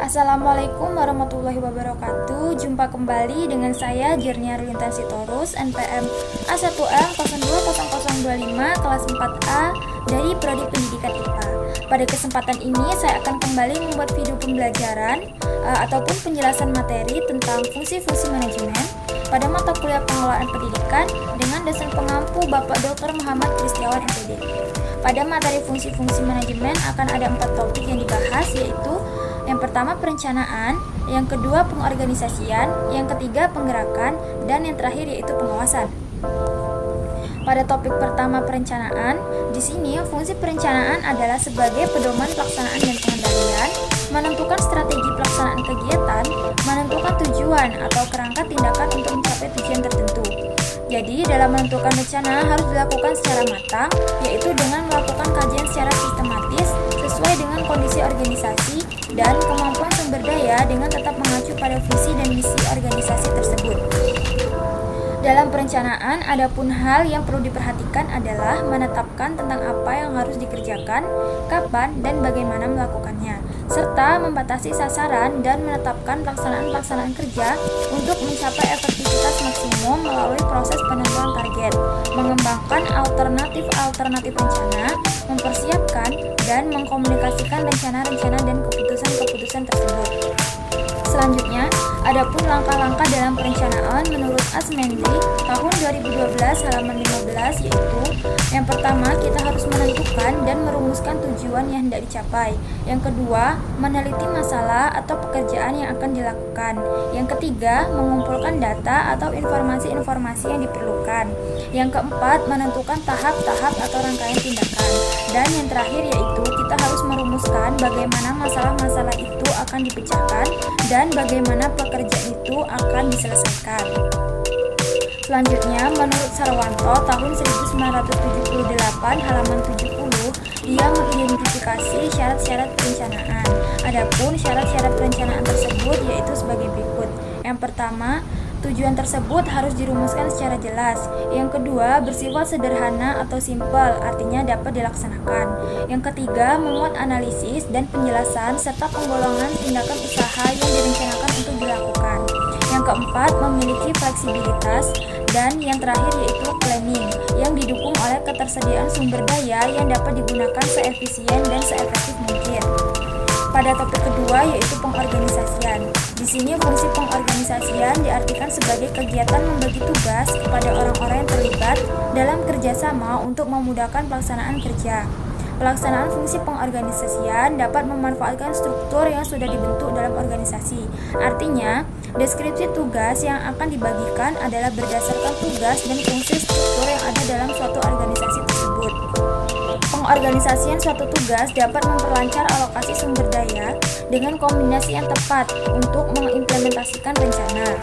Assalamualaikum warahmatullahi wabarakatuh. Jumpa kembali dengan saya Jernia Rulintan Sitorus, NPM A1M 020025 kelas 4A dari Prodi Pendidikan IPA. Pada kesempatan ini saya akan kembali membuat video pembelajaran ataupun penjelasan materi tentang fungsi-fungsi manajemen pada mata kuliah pengelolaan pendidikan dengan dosen pengampu Bapak Dr. Muhammad Kristiawan MPD. Pada materi fungsi-fungsi manajemen akan ada 4 topik yang dibahas, yaitu yang pertama perencanaan, yang kedua pengorganisasian, yang ketiga penggerakan, dan yang terakhir yaitu pengawasan. Pada topik pertama perencanaan, di sini fungsi perencanaan adalah sebagai pedoman pelaksanaan dan pengendalian, menentukan strategi pelaksanaan kegiatan, menentukan tujuan atau kerangka tindakan untuk mencapai tujuan tertentu. Jadi, dalam menentukan rencana harus dilakukan secara matang, yaitu dengan melakukan kajian secara sistematis sesuai dengan kondisi organisasi dan kemampuan sumber daya dengan tetap mengacu pada visi dan misi organisasi tersebut. Dalam perencanaan, adapun hal yang perlu diperhatikan adalah menetapkan tentang apa yang harus dikerjakan, kapan, dan bagaimana melakukannya, serta membatasi sasaran dan menetapkan pelaksanaan kerja untuk mencapai efektivitas maksimum melalui proses penentuan target, mengembangkan alternatif rencana, mempersiapkan dan mengkomunikasikan rencana-rencana dan keputusan-keputusan tersebut. Selanjutnya, adapun langkah-langkah dalam perencanaan menurut Asmendri tahun 2012 halaman 15, yaitu yang pertama, kita harus menentukan dan merumuskan tujuan yang hendak dicapai. Yang kedua, meneliti masalah atau pekerjaan yang akan dilakukan. Yang ketiga, mengumpulkan data atau informasi-informasi yang diperlukan. Yang keempat, menentukan tahap-tahap atau rangkaian tindakan. Dan yang terakhir yaitu kita harus merumuskan bagaimana masalah-masalah itu akan dipecahkan dan bagaimana pekerjaan itu akan diselesaikan. Selanjutnya, menurut Sarwanto tahun 1978 halaman 70, dia mengidentifikasi syarat-syarat perencanaan. Adapun syarat-syarat perencanaan tersebut yaitu sebagai berikut. Yang pertama, tujuan tersebut harus dirumuskan secara jelas. Yang kedua, bersifat sederhana atau simpel, artinya dapat dilaksanakan. Yang ketiga, memuat analisis dan penjelasan serta penggolongan tindakan usaha yang direncanakan untuk dilakukan. Yang keempat, memiliki fleksibilitas. Dan yang terakhir yaitu planning, yang didukung oleh ketersediaan sumber daya yang dapat digunakan seefisien dan seefektif mungkin. Pada topik kedua yaitu pengorganisasian. Di sini fungsi pengorganisasian diartikan sebagai kegiatan membagi tugas kepada orang-orang yang terlibat dalam kerjasama untuk memudahkan pelaksanaan kerja. Pelaksanaan fungsi pengorganisasian dapat memanfaatkan struktur yang sudah dibentuk dalam organisasi. Artinya, deskripsi tugas yang akan dibagikan adalah berdasarkan tugas dan fungsi struktur yang ada dalam suatu organisasi tersebut. Pengorganisasian suatu tugas dapat memperlancar alokasi sumber daya dengan kombinasi yang tepat untuk mengimplementasikan rencana.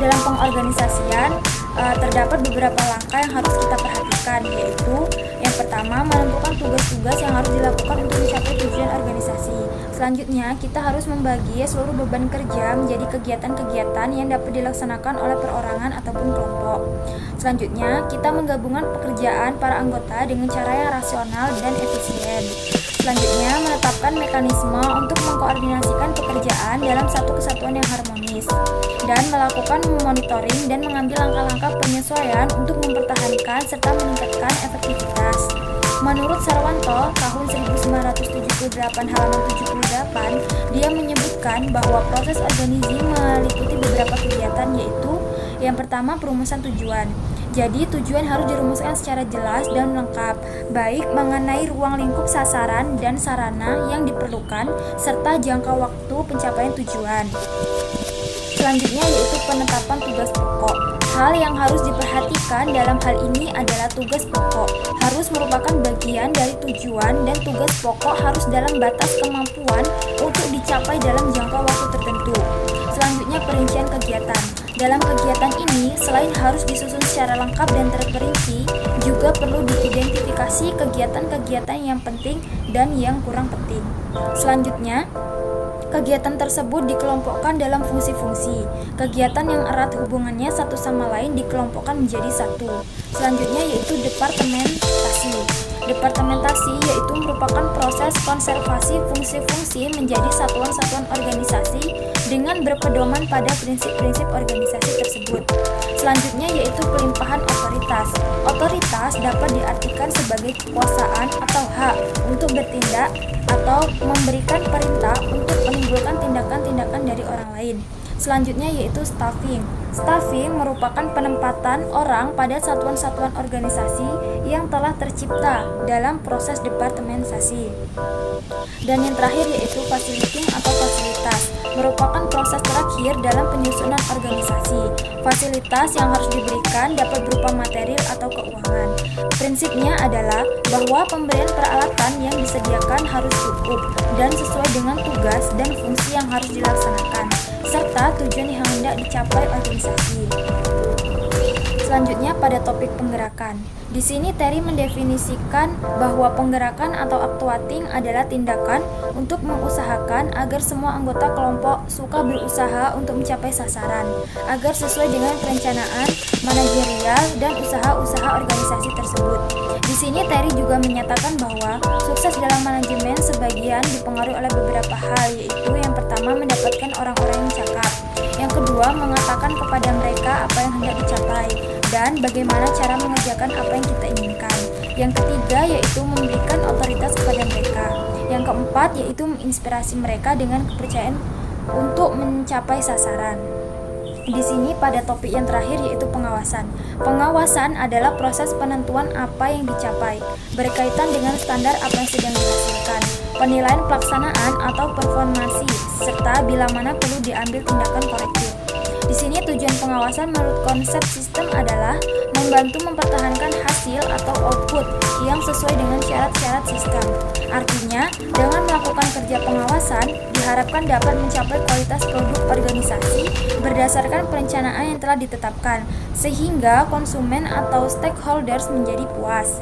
Dalam pengorganisasian, terdapat beberapa langkah yang harus kita perhatikan, yaitu yang pertama, menentukan tugas-tugas yang harus dilakukan untuk mencapai tujuan organisasi. Selanjutnya, kita harus membagi seluruh beban kerja menjadi kegiatan-kegiatan yang dapat dilaksanakan oleh perorangan ataupun kelompok. Selanjutnya, kita menggabungkan pekerjaan para anggota dengan cara yang rasional dan efisien. Selanjutnya, menetapkan mekanisme untuk mengkoordinasikan pekerjaan dalam satu kesatuan yang harmonis, dan melakukan monitoring dan mengambil langkah-langkah penyesuaian untuk mempertahankan serta meningkatkan efektivitas. Menurut Sarwanto tahun 1978 halaman 78, dia menyebutkan bahwa proses organisasi meliputi beberapa kegiatan, yaitu yang pertama perumusan tujuan. Jadi tujuan harus dirumuskan secara jelas dan lengkap, baik mengenai ruang lingkup sasaran dan sarana yang diperlukan, serta jangka waktu pencapaian tujuan. Selanjutnya yaitu penetapan tugas pokok. Hal yang harus diperhatikan dalam hal ini adalah tugas pokok harus merupakan bagian dari tujuan dan tugas pokok harus dalam batas kemampuan untuk dicapai dalam jangka waktu tertentu. Selanjutnya perincian kegiatan. Dalam kegiatan ini, selain harus disusun secara lengkap dan terperinci, juga perlu diidentifikasi kegiatan-kegiatan yang penting dan yang kurang penting. Selanjutnya, kegiatan tersebut dikelompokkan dalam fungsi-fungsi. Kegiatan yang erat hubungannya satu sama lain dikelompokkan menjadi satu. Selanjutnya yaitu departementasi. departementasi. Departementasi yaitu merupakan proses konservasi fungsi-fungsi menjadi satuan-satuan organisasi dengan berpedoman pada prinsip-prinsip organisasi tersebut. Selanjutnya yaitu pelimpahan otoritas. Otoritas dapat diartikan sebagai kekuasaan atau hak untuk bertindak atau memberikan perintah untuk menimbulkan tindakan-tindakan dari orang lain. Selanjutnya yaitu staffing. Staffing merupakan penempatan orang pada satuan-satuan organisasi yang telah tercipta dalam proses departementasi. Dan yang terakhir yaitu facilitating atau fasilitas, merupakan proses terakhir dalam penyusunan organisasi. Fasilitas yang harus diberikan dapat berupa material atau keuangan. Prinsipnya adalah bahwa pemberian peralatan yang disediakan harus cukup dan sesuai dengan tugas dan fungsi yang harus dilaksanakan, serta tujuan yang hendak dicapai organisasi. Selanjutnya pada topik penggerakan. Di sini Terry mendefinisikan bahwa penggerakan atau actuating adalah tindakan untuk mengusahakan agar semua anggota kelompok suka berusaha untuk mencapai sasaran, agar sesuai dengan perencanaan, manajerial, dan usaha-usaha organisasi tersebut. Di sini Terry juga menyatakan bahwa sukses dalam manajemen sebagian dipengaruhi oleh beberapa hal, yaitu yang pertama mendapatkan orang-orang yang cakap, yang kedua mengatakan kepada mereka apa yang hendak dicapai, dan bagaimana cara mengerjakan apa yang kita inginkan. Yang ketiga yaitu memberikan otoritas kepada mereka. Yang keempat yaitu menginspirasi mereka dengan kepercayaan untuk mencapai sasaran. Di sini pada topik yang terakhir yaitu pengawasan. Pengawasan adalah proses penentuan apa yang dicapai, berkaitan dengan standar apa yang sedang dihasilkan, penilaian pelaksanaan atau performansi, serta bila mana perlu diambil tindakan korektif. Di sini tujuan pengawasan menurut konsep sistem adalah membantu mempertahankan hasil atau output yang sesuai dengan syarat-syarat sistem. Artinya, dengan melakukan kerja pengawasan, diharapkan dapat mencapai kualitas produk organisasi berdasarkan perencanaan yang telah ditetapkan, sehingga konsumen atau stakeholders menjadi puas.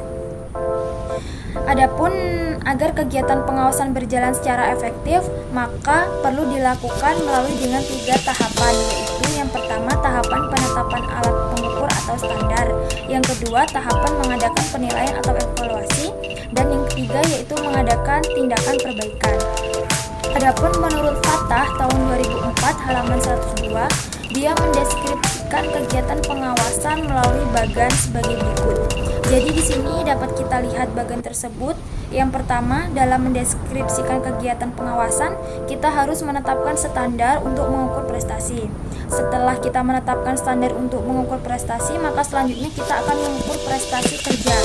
Adapun agar kegiatan pengawasan berjalan secara efektif, maka perlu dilakukan melalui dengan 3 tahapan, yaitu yang pertama tahapan penetapan alat pengukur atau standar, yang kedua tahapan mengadakan penilaian atau evaluasi, dan yang ketiga yaitu mengadakan tindakan perbaikan. Adapun menurut Fatah tahun 2004 halaman 102, dia mendeskripsikan kegiatan pengawasan melalui bagan sebagai berikut. Jadi di sini dapat kita lihat bagan tersebut. Yang pertama, dalam mendeskripsikan kegiatan pengawasan, kita harus menetapkan standar untuk mengukur prestasi. Setelah kita menetapkan standar untuk mengukur prestasi, maka selanjutnya kita akan mengukur prestasi kerja.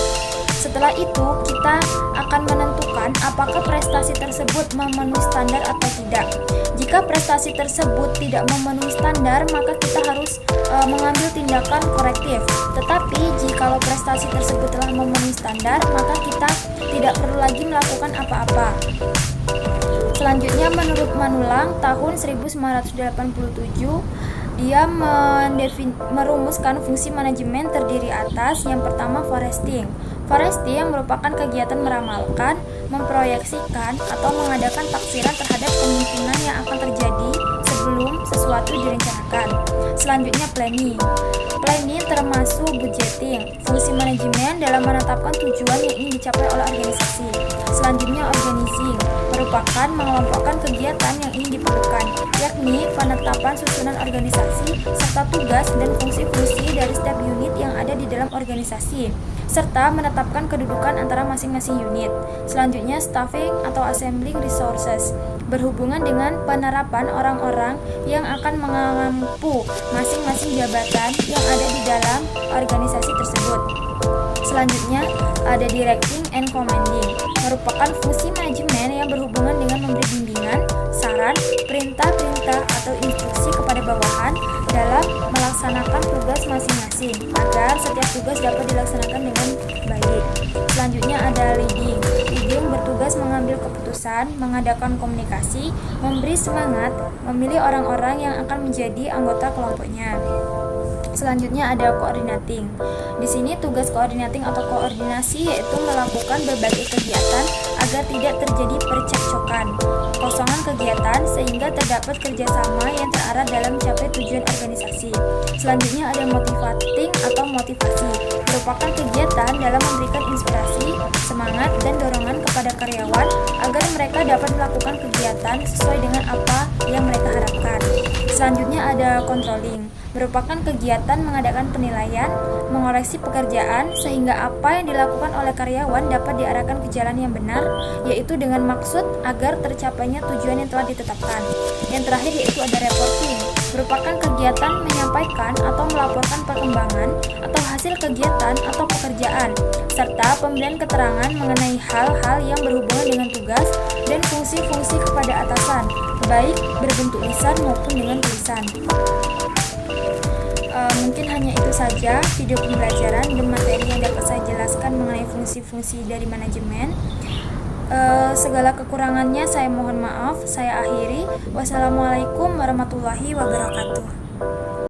Setelah itu, kita akan menentukan apakah prestasi tersebut memenuhi standar atau tidak. Jika prestasi tersebut tidak memenuhi standar, maka kita harus mengambil tindakan korektif. Tetapi jika prestasi tersebut telah memenuhi standar, maka kita tidak perlu lagi melakukan apa-apa. Selanjutnya menurut Manulang tahun 1987, dia merumuskan fungsi manajemen terdiri atas yang pertama forecasting. Forecasting yang merupakan kegiatan meramalkan, memproyeksikan, atau mengadakan taksiran terhadap kemungkinan yang akan terjadi sebelum sesuatu direncanakan. Selanjutnya planning. Planning termasuk budgeting, fungsi manajemen dalam menetapkan tujuan yang ingin dicapai oleh organisasi. Selanjutnya organizing, merupakan mengelompokkan kegiatan yang ingin diperlukan, yakni penetapan susunan organisasi serta tugas dan fungsi-fungsi dari setiap unit yang ada di dalam organisasi, serta menetapkan kedudukan antara masing-masing unit. Selanjutnya staffing atau assembling resources, berhubungan dengan penerapan orang-orang yang akan mengampu masing-masing jabatan yang ada di dalam organisasi tersebut. Selanjutnya ada directing and commanding, merupakan fungsi manajemen yang berhubungan dengan memberi bimbingan, saran, perintah-perintah atau instruksi kepada bawahan dalam melaksanakan tugas masing-masing agar setiap tugas dapat dilaksanakan dengan baik. Selanjutnya ada leading. Leading bertugas mengambil keputusan, mengadakan komunikasi, memberi semangat, memilih orang-orang yang akan menjadi anggota kelompoknya. Selanjutnya ada coordinating. Di sini tugas coordinating atau koordinasi yaitu melakukan berbagai kegiatan agar tidak terjadi percekcokan, kekosongan kegiatan sehingga terdapat kerjasama yang terarah dalam mencapai tujuan organisasi. Selanjutnya ada motivating atau motivasi, merupakan kegiatan dalam memberikan inspirasi, dapat melakukan kegiatan sesuai dengan apa yang mereka harapkan. Selanjutnya ada controlling, merupakan kegiatan mengadakan penilaian, mengoreksi pekerjaan sehingga apa yang dilakukan oleh karyawan dapat diarahkan ke jalan yang benar, yaitu dengan maksud agar tercapainya tujuan yang telah ditetapkan. Yang terakhir yaitu ada reporting, merupakan kegiatan menyampaikan atau melaporkan perkembangan atau hasil kegiatan atau pekerjaan, serta pemberian keterangan mengenai hal-hal yang berhubungan dengan tugas dan fungsi-fungsi kepada atasan, baik berbentuk lisan maupun dengan tulisan. Mungkin hanya itu saja video pembelajaran dan materi yang dapat saya jelaskan mengenai fungsi-fungsi dari manajemen. Segala kekurangannya saya mohon maaf. Saya akhiri. Wassalamualaikum warahmatullahi wabarakatuh.